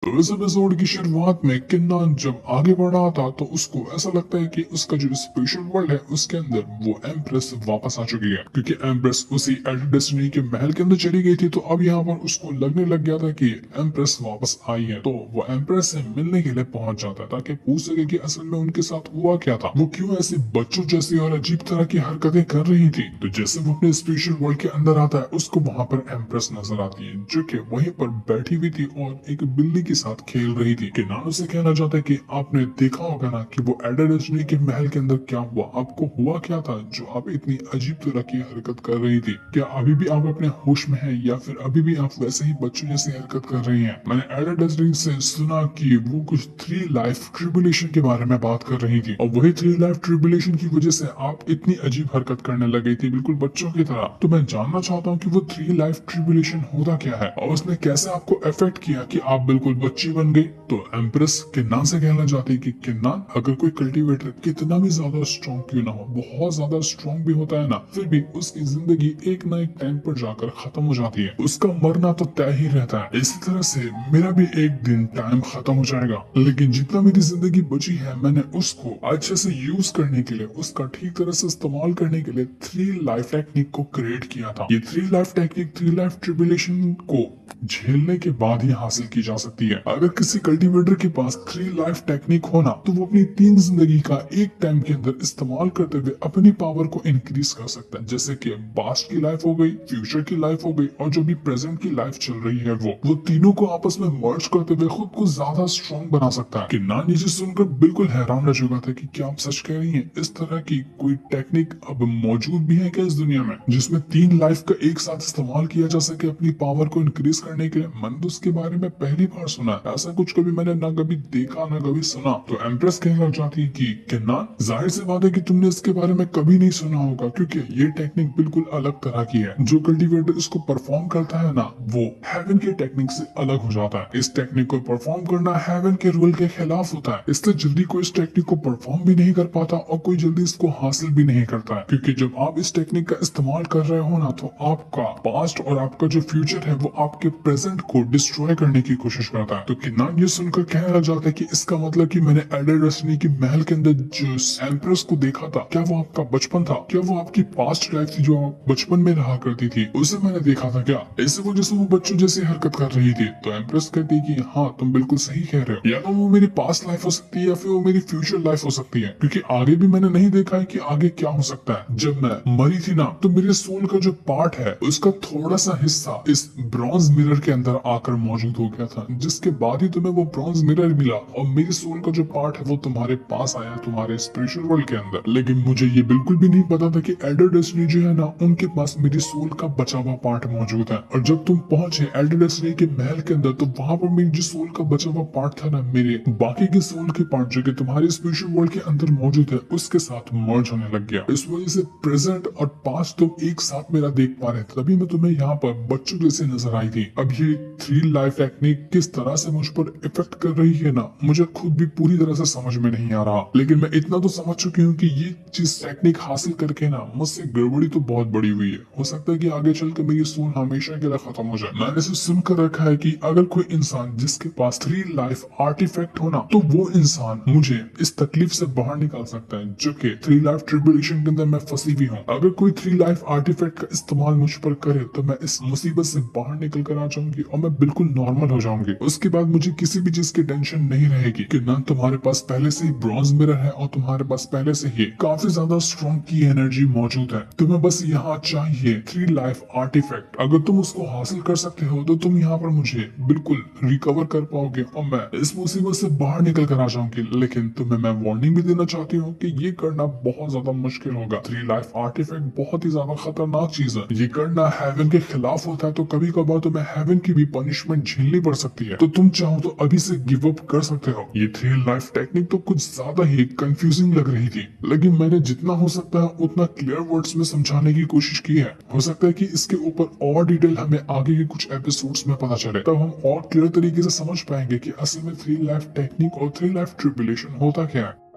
तो इस एपिसोड की शुरुआत में किन्नन जब आगे बढ़ रहा था तो उसको ऐसा लगता है कि उसका जो स्पेशल वर्ल्ड है उसके अंदर वो एम्प्रेस वापस आ चुकी है, क्योंकि एम्प्रेस उसी एल्डर डेस्टिनी के महल के अंदर चली गई थी। तो अब यहाँ पर उसको लगने लग गया था कि एम्प्रेस वापस आई है, तो वो एम्प्रेस से मिलने के लिए पहुंच जाता है ताकि पूछ सके कि असल में उनके साथ हुआ क्या था, वो क्यों ऐसे बच्चों जैसी और अजीब तरह की हरकतें कर रही थी। तो जैसे वो अपने स्पेशल वर्ल्ड के अंदर आता है उसको वहां पर एम्प्रेस नजर आती है, जो कि वहीं पर बैठी हुई थी और एक बिल्ली के साथ खेल रही थी। कि नानो से कहना चाहता है कि आपने देखा होगा ना कि वो एडरजनी के महल के अंदर क्या हुआ, आपको हुआ क्या था जो आप इतनी अजीब तरह की हरकत कर रही थी। क्या अभी भी आप अपने होश में हैं या फिर अभी भी आप वैसे ही बच्चों जैसी हरकत कर रही हैं। मैंने एडरजनी से सुना कि वो कुछ 3 लाइफ ट्रिबुलेशन के बारे में बात कर रही थी और वही 3 लाइफ ट्रिबुलेशन की वजह से आप इतनी अजीब हरकत करने लगी थी, बिल्कुल बच्चों की तरह। तो मैं जानना चाहता हूँ कि वो 3 लाइफ ट्रिबुलेशन होता क्या है और उसने कैसे आपको अफेक्ट किया कि आप बिल्कुल बच्ची बन गई। तो एम्प्रेस किन्नान से कहना चाहती है कि किन्नान, अगर कोई कल्टीवेटर कितना भी ज्यादा स्ट्रॉन्ग क्यों ना हो, बहुत ज्यादा स्ट्रॉन्ग भी होता है ना, फिर भी उसकी जिंदगी एक ना एक टाइम पर जाकर खत्म हो जाती है, उसका मरना तो तय ही रहता है। इसी तरह से मेरा भी एक दिन टाइम खत्म हो जाएगा, लेकिन जितना मेरी जिंदगी बची है मैंने उसको अच्छे से यूज करने के लिए, उसका ठीक तरह से इस्तेमाल करने के लिए 3 लाइफ टेक्निक को क्रिएट किया था। ये 3 लाइफ टेक्निक 3 लाइफ ट्रिबुलेशन को झेलने के बाद ही हासिल की जा सकती है। अगर किसी कल्टीवेटर के पास 3 लाइफ टेक्निक होना तो वो अपनी 3 जिंदगी का एक टाइम के अंदर इस्तेमाल करते हुए अपनी पावर को इंक्रीज कर सकता है, जैसे कि पास्ट की लाइफ हो गई, फ्यूचर की लाइफ हो गई और जो भी प्रेजेंट की लाइफ चल रही है वो तीनों को आपस में मर्ज करते हुए खुद को ज्यादा स्ट्रॉन्ग बना सकता है। कि नान ये चीज सुनकर बिल्कुल हैरान रह चुका था कि क्या आप सच कह रही हैं, इस तरह की कोई टेक्निक अब मौजूद भी है क्या इस दुनिया में, जिसमें 3 लाइफ का एक साथ इस्तेमाल किया जा सके अपनी पावर को इंक्रीज करने के लिए। मैंने तो उसके बारे में पहली बार सुना है, ऐसा कुछ कभी मैंने ना कभी देखा ना कभी सुना। तो एम्प्रेस कहना चाहती है कि किन्नान, जाहिर सी बात है कि तुमने इसके बारे में कभी नहीं सुना होगा, क्योंकि ये टेक्निक बिल्कुल अलग तरह की है। जो कल्टीवेटर इसको परफॉर्म करता है ना, वो हेवन की टेक्निक से अलग हो जाता है। इस टेक्निक को परफॉर्म करना हेवन के रूल के खिलाफ होता है, इससे जल्दी कोई इस टेक्निक को परफॉर्म भी नहीं कर पाता और कोई जल्दी इसको हासिल भी नहीं करता है, क्योंकि जब आप इस टेक्निक का इस्तेमाल कर रहे हो ना तो आपका पास्ट और आपका जो फ्यूचर है वो आपके प्रेजेंट को डिस्ट्रॉय करने की कोशिश करता है। तो किन्नान ये सुनकर कहने लग जाता है कि इसका मतलब कि मैंने एडर डेस्टिनी की महल के अंदर जो एम्प्रेस को देखा था, क्या वो आपका बचपन था, क्या वो आपकी पास्ट लाइफ थी जो आप बचपन में रहा करती थी, उसे मैंने देखा था क्या, इस वजह से वो बच्चों जैसी हरकत कर रही थी। तो एम्प्रेस कहती है कि हाँ तुम बिल्कुल सही कह रहे हो, या तो वो मेरी पास्ट लाइफ हो सकती है या फिर वो मेरी फ्यूचर लाइफ हो सकती है, क्योंकि आगे भी मैंने नहीं देखा है कि आगे क्या हो सकता है। जब मैं मरी थी ना तो मेरे सोल का जो पार्ट है उसका थोड़ा सा हिस्सा इस ब्रॉन्ज मिरर के अंदर आकर मौजूद हो गया था, जिसके बाद ही तुम्हें वो ब्रॉन्ज मिरर मिला और मेरे सोल का जो पार्ट है वो तुम्हारे पास आया, तुम्हारे स्पिरिचुअल वर्ल्ड के अंदर। लेकिन मुझे ये बिल्कुल भी नहीं पता था कि एल्डर डेस्टिनी जो है ना उनके पास मेरी सोल का बचा हुआ पार्ट मौजूद है। और जब तुम पहुंचे एल्डर डेस्टिनी के महल के अंदर तो वहां पर मेरी जो सोल का बचा हुआ पार्ट था ना, मेरे बाकी के सोल के पार्ट जो कि तुम्हारे स्पिरिचुअल वर्ल्ड के अंदर मौजूद है उसके साथ मर्ज होने लग गया। इस वजह से प्रेजेंट और पास्ट तुम एक साथ मेरा देख पा रहे थे, तभी मैं तुम्हें यहाँ पर बच्चों जैसे नजर आई थी। अब ये 3 लाइफ टेक्निक किस तरह से मुझ पर इफेक्ट कर रही है ना, मुझे खुद भी पूरी तरह से समझ में नहीं आ रहा, लेकिन मैं इतना तो समझ चुकी हूँ कि ये चीज टेक्निक हासिल करके ना मुझसे गड़बड़ी तो बहुत बड़ी हुई है। हो सकता है कि आगे चलकर मेरी सोल हमेशा के लिए खत्म हो जाए। मैंने इसे सुनकर रखा है कि अगर कोई इंसान जिसके पास 3 लाइफ आर्टिफैक्ट होना तो वो इंसान मुझे इस तकलीफ से बाहर निकाल सकता है जो कि 3 लाइफ ट्रिबुलेशन के अंदर मैं फंसी हुई हूँ। अगर कोई 3 लाइफ आर्टिफैक्ट का इस्तेमाल मुझ पर करे तो मैं इस मुसीबत से बाहर निकल कर आ जाऊंगी और मैं बिल्कुल नॉर्मल हो जाऊंगी। उसके बाद मुझे किसी भी चीज की टेंशन नहीं रहेगी कि ना तुम्हारे पास पहले से ही ब्रॉन्ज मिरर है और तुम्हारे पास पहले से ही काफी ज्यादा स्ट्रॉन्ग की एनर्जी मौजूद है। तुम्हें बस यहाँ चाहिए 3 लाइफ आर्टिफैक्ट। अगर तुम उसको हासिल कर सकते हो तो तुम यहाँ पर मुझे बिल्कुल रिकवर कर पाओगे और मैं इस मुसीबत से बाहर निकल कर आ जाऊंगी। लेकिन तुम्हें मैं वार्निंग भी देना चाहती हूँ कि ये करना बहुत ज्यादा मुश्किल होगा। 3 लाइफ आर्टिफैक्ट बहुत ही ज्यादा खतरनाक चीज है, ये करना हेवन के खिलाफ होता है, तो कभी कभार तुम्हें हेवन की भी पनिशमेंट झेलनी पड़ सकती है। तो तुम चाहो तो अभी से गिव अप कर सकते हो। ये 3 लाइफ टेक्निक तो कुछ ज्यादा ही कंफ्यूजिंग लग रही थी, लेकिन मैंने जितना हो सकता है उतना क्लियर वर्ड्स में समझाने की कोशिश की है। हो सकता है कि इसके ऊपर और डिटेल हमें आगे के कुछ एपिसोड्स में पता चले, तब हम और क्लियर तरीके से समझ पाएंगे कि असल में 3 लाइफ टेक्निक और 3 लाइफ ट्रिबुलेशन होता क्या है।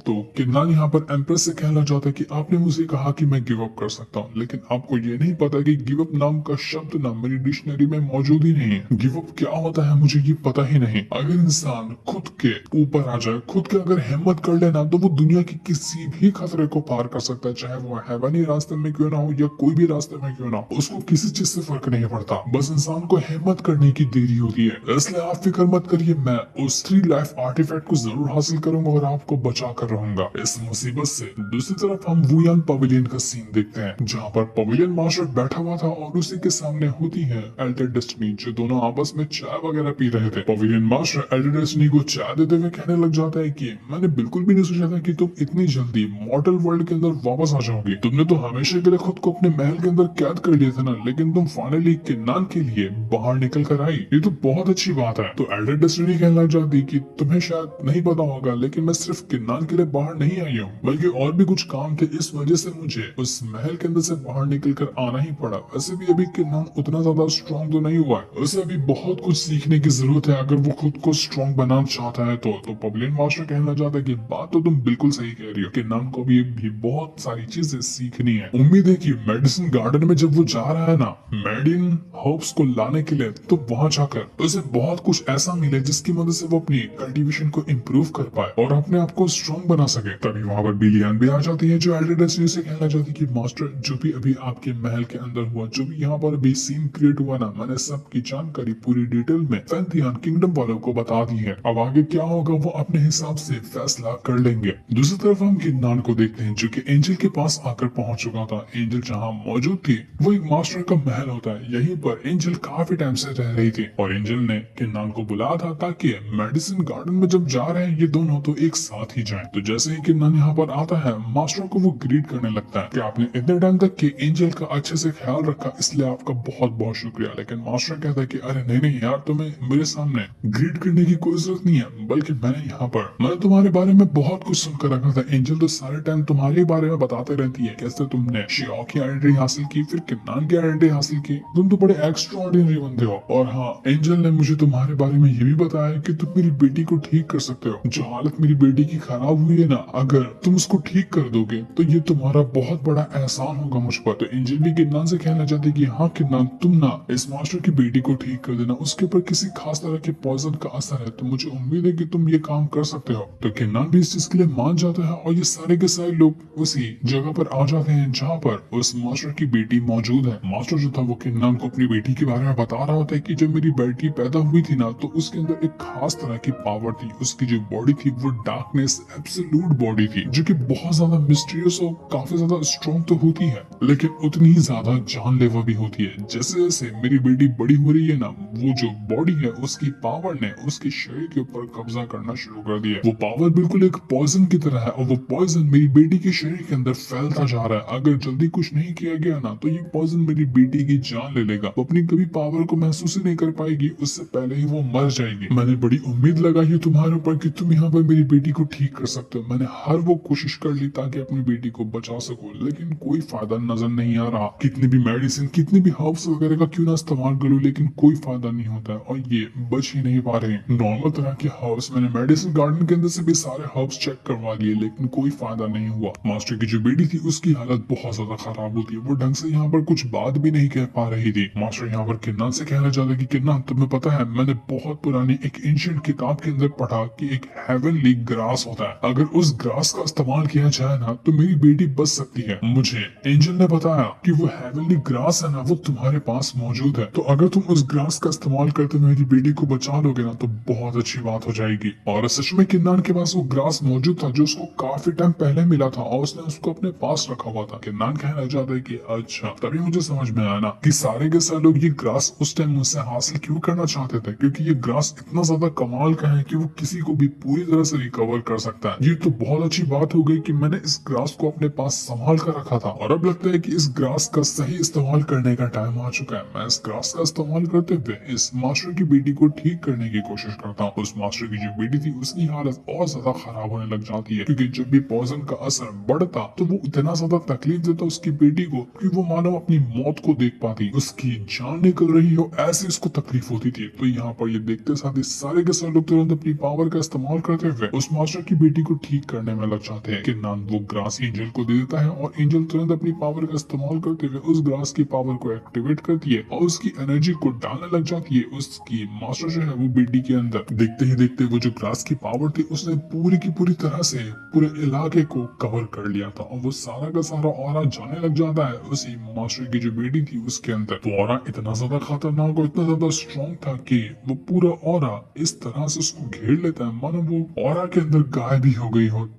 तो किन्नान यहाँ पर एम्प्रेस से कहना चाहता है कि आपने मुझे कहा कि मैं गिव अप कर सकता हूँ, लेकिन आपको ये नहीं पता कि गिव अप नाम का शब्द ना मेरी डिक्शनरी में मौजूद ही नहीं है। गिव अप क्या होता है मुझे ये पता ही नहीं। अगर इंसान खुद के ऊपर आ जाए, खुद के अगर हिम्मत कर लेना, तो वो दुनिया के किसी भी खतरे को पार कर सकता है, चाहे वो हैवानी रास्ते में क्यों ना हो या कोई भी रास्ते में क्यों ना हो, उसको किसी चीज से फर्क नहीं पड़ता। बस इंसान को हिम्मत करने की देरी होती है। इसलिए आप फिक्र मत करिए, मैं उस 3 लाइफ आर्टिफैक्ट को जरूर हासिल करूंगा और आपको बचा कर रहूंगा इस मुसीबत से। दूसरी तरफ हम वुयान पवेलियन का सीन देखते हैं, जहाँ पर पवेलियन मास्टर बैठा हुआ था और उसी के सामने होती है एल्डर डेस्टिनी, जो दोनों आपस में चाय वगैरह पी रहे थे। पवेलियन मास्टर एल्डर डेस्टिनी को चाय देते हुए कहने लग जाता है कि मैंने बिल्कुल भी नहीं सोचा था कि तुम इतनी जल्दी मॉर्टल वर्ल्ड के अंदर वापस आ जाओगी। तुमने तो हमेशा के लिए खुद को अपने महल के अंदर कैद कर लिया था ना, लेकिन तुम फाइनली किन्नान के लिए बाहर निकल कर आई, ये तो बहुत अच्छी बात है। तो एल्डर डेस्टिनी कहने लग जाती कि तुम्हें शायद नहीं पता होगा, लेकिन मैं सिर्फ किन्नान के लिए बाहर नहीं आई हूँ, बल्कि और भी कुछ काम थे, इस वजह से मुझे उस महल के अंदर से बाहर निकल कर आना ही पड़ा। वैसे भी अभी किन्नान उतना ज्यादा स्ट्रॉन्ग तो नहीं हुआ है, उसे अभी बहुत कुछ सीखने की जरूरत है अगर वो खुद को स्ट्रॉन्ग बनाना चाहता है। तो पवेलियन मास्टर कहना चाहता है कि बात तो तुम बिल्कुल सही कह रही हो, किन्नान को भी बहुत सारी चीजें सीखनी है। उम्मीद है कि मेडिसिन गार्डन में जब वो जा रहा है ना मेडिन हर्ब्स को लाने के लिए, तो वहां जाकर उसे बहुत कुछ ऐसा मिले जिसकी मदद से वो अपनी कल्टीवेशन को इम्प्रूव कर पाए और अपने आप को स्ट्रॉन्ग बना सके। तभी वहां पर बिलियन भी आ जाती है, जो एल्डर डेस्टिनी से कहना चाहती है कि मास्टर, जो भी अभी आपके महल के अंदर हुआ, जो भी यहाँ पर अभी सीन क्रिएट हुआ ना, मैंने सबकी जानकारी पूरी डिटेल में फैंथियन किंगडम वालों को बता दी है। अब आगे क्या होगा वो अपने हिसाब से फैसला कर लेंगे। दूसरी तरफ हम किन्नान को देखते हैं, जो कि एंजल के पास आकर पहुंच चुका था। एंजल जहाँ मौजूद थी वो एक मास्टर का महल होता है, यहीं पर एंजल काफी टाइम से रह रही थी और एंजल ने किन्नान को बुलाया था ताकि मेडिसिन गार्डन में जब जा रहे हैं ये दोनों तो एक साथ ही जाएं। तो जैसे ही किन्नान यहाँ पर आता है, मास्टर को वो ग्रीट करने लगता है कि आपने इतने टाइम तक के एंजल का अच्छे से ख्याल रखा, इसलिए आपका बहुत बहुत शुक्रिया। लेकिन मास्टर कहता है कि अरे नहीं नहीं यार, तुम्हें मेरे सामने ग्रीट करने की कोई जरूरत नहीं है, बल्कि मैंने तुम्हारे बारे में बहुत कुछ सुनकर रखा था। एंजल तो सारे टाइम तुम्हारे बारे में बताते रहती है, कैसे तुमने शियाओ की आइडेंटिटी हासिल की, फिर किन्नान की आइडेंटिटी हासिल की, तुम तो बड़े एक्स्ट्राऑर्डिनरी बंदे हो। और हाँ, एंजल ने मुझे तुम्हारे बारे में ये भी बताया कि तुम मेरी बेटी को ठीक कर सकते हो। जो हालत मेरी बेटी की खराब हुई है ना, अगर तुम उसको ठीक कर दोगे तो ये तुम्हारा बहुत बड़ा एहसान होगा मुझ पर। तो एंजल भी किन्नान से कहना चाहती कि हाँ किन्नान, तुम ना इस मास्टर की बेटी को ठीक कर देना, उसके ऊपर किसी खास तरह के पॉइजन का असर है, तो मुझे उम्मीद है कि तुम ये काम कर सकते हो। तो किन्नान भी इस चीज के लिए मान जाता है और ये सारे के सारे लोग उसी जगह पर आ जाते हैं जहाँ पर उस मास्टर की बेटी मौजूद है। मास्टर जो था वो किन्नान को अपनी बेटी के बारे में बता रहा होता है कि जब मेरी बेटी पैदा हुई थी ना, तो उसके अंदर एक खास तरह की पावर थी। उसकी जो बॉडी थी वो डार्कनेस एब्सोल्यूट बॉडी थी, जो कि बहुत ज्यादा मिस्टीरियस और काफी ज्यादा स्ट्रॉन्ग तो होती है, लेकिन उतनी ही ज्यादा जानलेवा भी होती है। जैसे जैसे मेरी बेटी बड़ी हो रही है ना, वो जो बॉडी है उसकी पावर ने उसके शरीर के ऊपर कब्जा करना शुरू कर दिया। वो पावर बिल्कुल एक पॉइजन की तरह है और वो पॉइजन मेरी बेटी के शरीर के अंदर फैलता जा रहा है। अगर जल्दी कुछ नहीं किया गया ना, तो ये पॉइजन मेरी बेटी की जान ले लेगा। वो अपनी कभी पावर को महसूस ही नहीं कर पाएगी, उससे पहले ही वो मर जाएगी। मैंने बड़ी उम्मीद लगाई है तुम्हारे ऊपर कि तुम यहाँ पर मेरी बेटी को ठीक कर सकते हो। मैंने हर वो कोशिश कर ली ताकि अपनी बेटी को बचा सकूं, लेकिन कोई फायदा नजर नहीं आ रहा। कितनी भी मेडिसिन, कितनी भी हर्ब्स वगैरह का क्यों ना इस्तेमाल करूं, लेकिन कोई फायदा नहीं होता है और ये बच ही नहीं पा रहे। नॉर्मल तरह के हर्ब्स, मैंने मेडिसिन गार्डन के अंदर से भी सारे हर्ब्स चेक करवा लिए, लेकिन कोई फायदा नहीं हुआ। मास्टर की जो बेटी थी उसकी हालत बहुत ज्यादा खराब होती है, वो ढंग से यहाँ पर कुछ बात भी नहीं कह पा रही थी। मास्टर यहाँ पर किन्नान से कहना चाहता कि किन्नान, तुम्हें पता है मैंने बहुत पुरानी एक एंशिएंट किताब के अंदर पढ़ा कि एक हेवनली ग्रास होता है, अगर उस ग्रास का इस्तेमाल किया जाए ना तो मेरी बेटी बच सकती है। मुझे एंजल ने बताया कि वो हेवनली ग्रास है ना, वो तुम्हारे पास मौजूद है, तो अगर तुम उस ग्रास का इस्तेमाल करते मेरी बेटी को बचा लोगे ना, तो बहुत अच्छी बात हो जाएगी। और सच में किन्नान के पास वो ग्रास मौजूद था, जो उसको काफी टाइम पहले मिला था और उसने उसको अपने पास रखा हुआ था। किन्नान कहना चाहता है कि अच्छा, तभी मुझे समझ में आया ना कि सारे के सारे लोग ये ग्रास उस टाइम मुझसे हासिल क्यों करना चाहते थे, क्योंकि ये ग्रास इतना ज्यादा कमाल का है कि वो किसी को भी पूरी तरह से रिकवर कर सकता है। ये तो बहुत अच्छी बात हो गई कि मैंने इस ग्रास को अपने पास संभाल कर रखा था और अब लगता है कि इस ग्रास का सही इस्तेमाल करने का टाइम आ चुका है। मैं इस ग्रास का इस्तेमाल करते हुए इस मास्टर की बेटी को ठीक करने की कोशिश करता हूँ। उस मास्टर की जो बेटी थी उसकी हालत और ज्यादा खराब होने लग जाती है, क्योंकि जब भी पॉइजन का असर बढ़ता तो वो इतना ज्यादा तकलीफ देता उसकी बेटी को कि वो मानो अपनी मौत को देख पाती, उसकी जान निकल रही हो ऐसी उसको तकलीफ होती थी। तो यहाँ पर ये देखते साथ ही सारे के सारे लोग तुरंत अपनी पावर का इस्तेमाल करते हुए उस मास्टर की बेटी को को ठीक करने में लग जाते हैं। किन्नान वो ग्रास एंजल को दे देता है और एंजल तुरंत अपनी पावर का इस्तेमाल करते हुए उस ग्रास की पावर को एक्टिवेट करती है और उसकी एनर्जी को डालने लग जाती है उसकी मास्टर जो है वो बेटी के अंदर। देखते ही देखते वो जो ग्रास की पावर थी उसने पूरी की पूरी तरह से पूरे इलाके को कवर कर लिया था और वो सारा का सारा ऑरा जाने लग जाता है उसी मास्टर की जो बेटी थी उसके अंदर। वो ऑरा इतना ज्यादा खतरनाक और इतना ज्यादा स्ट्रॉन्ग था कि वो पूरा ऑरा इस तरह से उसको घेर लेता है मानो वो ऑरा के अंदर गायब ही हो गई हो।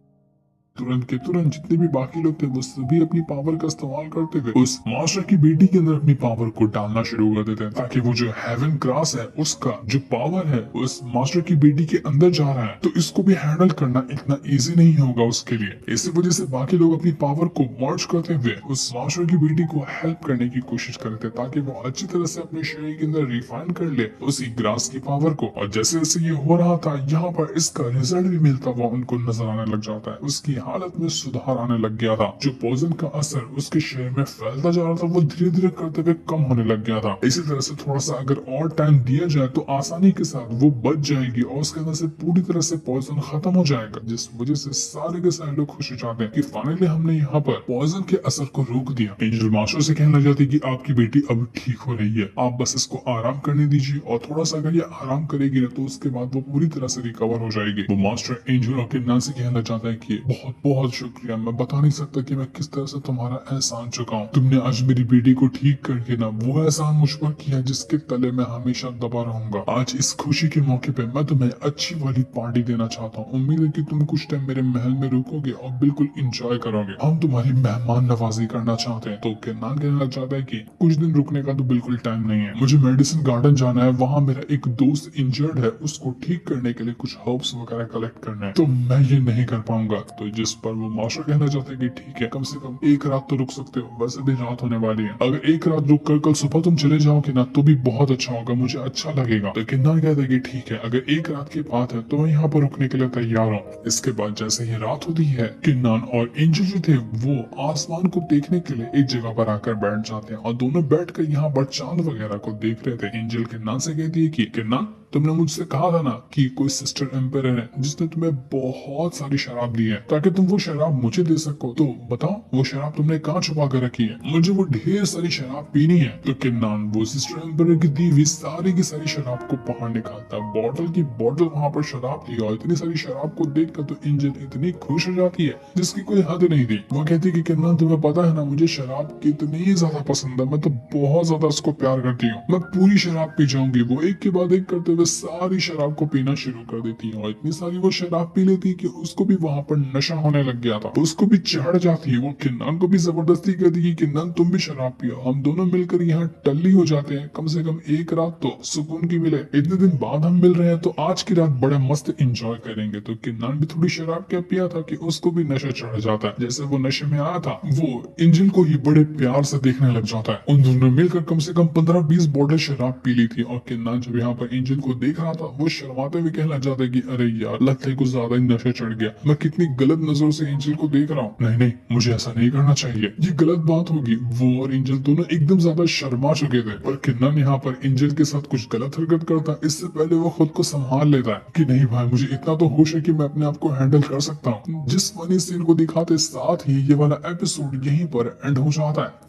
तुरंत के तुरंत जितने भी बाकी लोग थे वो सभी अपनी पावर का इस्तेमाल करते हुए उस मास्टर की बेटी के अंदर अपनी पावर को डालना शुरू कर देते हैं ताकि वो जो हेवन ग्रास है उसका जो पावर है उस मास्टर की बेटी के अंदर जा रहा है तो इसको भी हैंडल करना इतना इजी नहीं होगा उसके लिए। इसी वजह से बाकी लोग अपनी पावर को मर्ज करते हुए उस मास्टर की बेटी को हेल्प करने की कोशिश करते ताकि वो अच्छी तरह से अपने शरीर के अंदर रिफाइन कर ले उसी ग्रास की पावर को। और जैसे जैसे ये हो रहा था यहाँ पर इसका रिजल्ट भी मिलता हुआ उनको नजर आने लग जाता है। उसकी हालत में सुधार आने लग गया था। जो पॉइजन का असर उसके शरीर में फैलता जा रहा था वो धीरे धीरे करते हुए कम होने लग गया था। इसी तरह से थोड़ा सा अगर और टाइम दिया जाए तो आसानी के साथ वो बच जाएगी और उसके अंदर से पूरी तरह से पॉइजन खत्म हो जाएगा, जिस वजह से सारे के सारे लोग खुश हो जाते हैं कि फाइनली हमने यहाँ पर पॉइजन के असर को रोक दिया। एंजल मास्टर से कहने लग जाती है कि आपकी बेटी अब ठीक हो रही है, आप बस इसको आराम करने दीजिए और थोड़ा सा अगर ये आराम करेगी ना तो उसके बाद वो पूरी तरह से रिकवर हो जाएगी। वो मास्टर एंजल और किन्नान से कहना चाहता है कि बहुत बहुत शुक्रिया, मैं बता नहीं सकता कि मैं किस तरह से तुम्हारा एहसान चुकाऊं। तुमने आज मेरी बेटी को ठीक करके ना वो एहसान मुझ पर किया जिसके तले मैं हमेशा दबा रहूंगा। आज इस खुशी के मौके पे मैं तुम्हें अच्छी वाली पार्टी देना चाहता हूँ। उम्मीद है कि तुम कुछ टाइम मेरे महल में रुकोगे और बिल्कुल इंजॉय करोगे। हम तुम्हारी मेहमान नवाजी करना चाहते हैं। तो किन्नान कहने लग जाता है कि कुछ दिन रुकने का तो बिल्कुल टाइम नहीं है, मुझे मेडिसिन गार्डन जाना है, वहाँ मेरा एक दोस्त इंजर्ड है, उसको ठीक करने के लिए कुछ हर्ब्स वगैरह कलेक्ट करना है, तो मैं ये नहीं कर पाऊंगा। तो जिस पर वो मास्टर कहना चाहते हैं कि ठीक है, कम से कम एक रात तो रुक सकते हो, वैसे भी रात होने वाली है, अगर एक रात रुक कर कल सुबह तुम चले जाओगे ना तो भी बहुत अच्छा होगा, मुझे अच्छा लगेगा। तो किन्नान कहता है कि ठीक है, अगर एक रात की बात है तो मैं यहाँ पर रुकने के लिए तैयार हूँ। इसके बाद जैसे ही रात होती है किन्नान और एंजल जो थे वो आसमान को देखने के लिए एक जगह पर आकर बैठ जाते हैं और दोनों बैठकर यहाँ पर चांद वगैरह को देख रहे थे। एंजल किन्नान से कहती है कि किन्नान, तुमने मुझसे कहा था ना कि कोई सिस्टर एम्पायर है जिसने तुम्हें बहुत सारी शराब दी है ताकि तुम वो शराब मुझे दे सको, तो बताओ वो शराब तुमने कहाँ छुपा कर रखी है, मुझे वो ढेर सारी शराब पीनी है। तो किन्नान वो सिस्टर एम्पायर की दी हुई सारी की सारी शराब को बाहर निकालता, बॉटल की बॉटल वहाँ पर शराब थी और इतनी सारी शराब को देखकर तो एंजल इतनी खुश हो जाती है जिसकी कोई हद नहीं थी। वो कहती है कि किन्नान, तुम्हें पता है ना मुझे शराब कितनी ज्यादा पसंद है, मैं तो बहुत ज्यादा उसको प्यार करती हूँ, मैं पूरी शराब पी जाऊंगी। वो एक के बाद एक करते हुए सारी शराब को पीना शुरू कर देती है और इतनी सारी वो शराब पी लेती है कि उसको भी वहां पर नशा होने लग गया था, उसको भी चढ़ जाती है। वो किन्नान को भी जबरदस्ती कहती है कि किन्नान तुम भी शराब पियो, हम दोनों मिलकर यहाँ टल्ली हो जाते हैं, कम से कम एक रात तो सुकून की मिले, इतने दिन बाद हम मिल रहे हैं तो आज की रात बड़े मस्त एंजॉय करेंगे। तो किन्नान भी थोड़ी शराब क्या पिया था कि उसको भी नशा चढ़ जाता है। जैसे वो नशे में आया था वो एंजल को ही बड़े प्यार से देखने लग जाता है। उन दोनों मिलकर कम से कम 15-20 बॉटल शराब पी ली थी और किन्नान जब यहाँ पर एंजल को देख रहा था वो शर्माते हुए कहना चाहता है कि अरे यार लगता है कुछ ज्यादा ही नशा चढ़ गया, मैं कितनी गलत नजरों से एंजल को देख रहा हूँ, नहीं नहीं मुझे ऐसा नहीं करना चाहिए, ये गलत बात होगी। वो और एंजल दोनों एकदम ज्यादा शर्मा चुके थे पर किन्नान यहाँ पर एंजल के साथ कुछ गलत हरकत करता इससे पहले वो खुद को संभाल लेता है कि नहीं भाई, मुझे इतना तो होश है कि मैं अपने आप को हैंडल कर सकता हूँ। जिस फनी सीन को दिखाते साथ ही ये वाला एपिसोड यहीं पर एंड हो जाता है।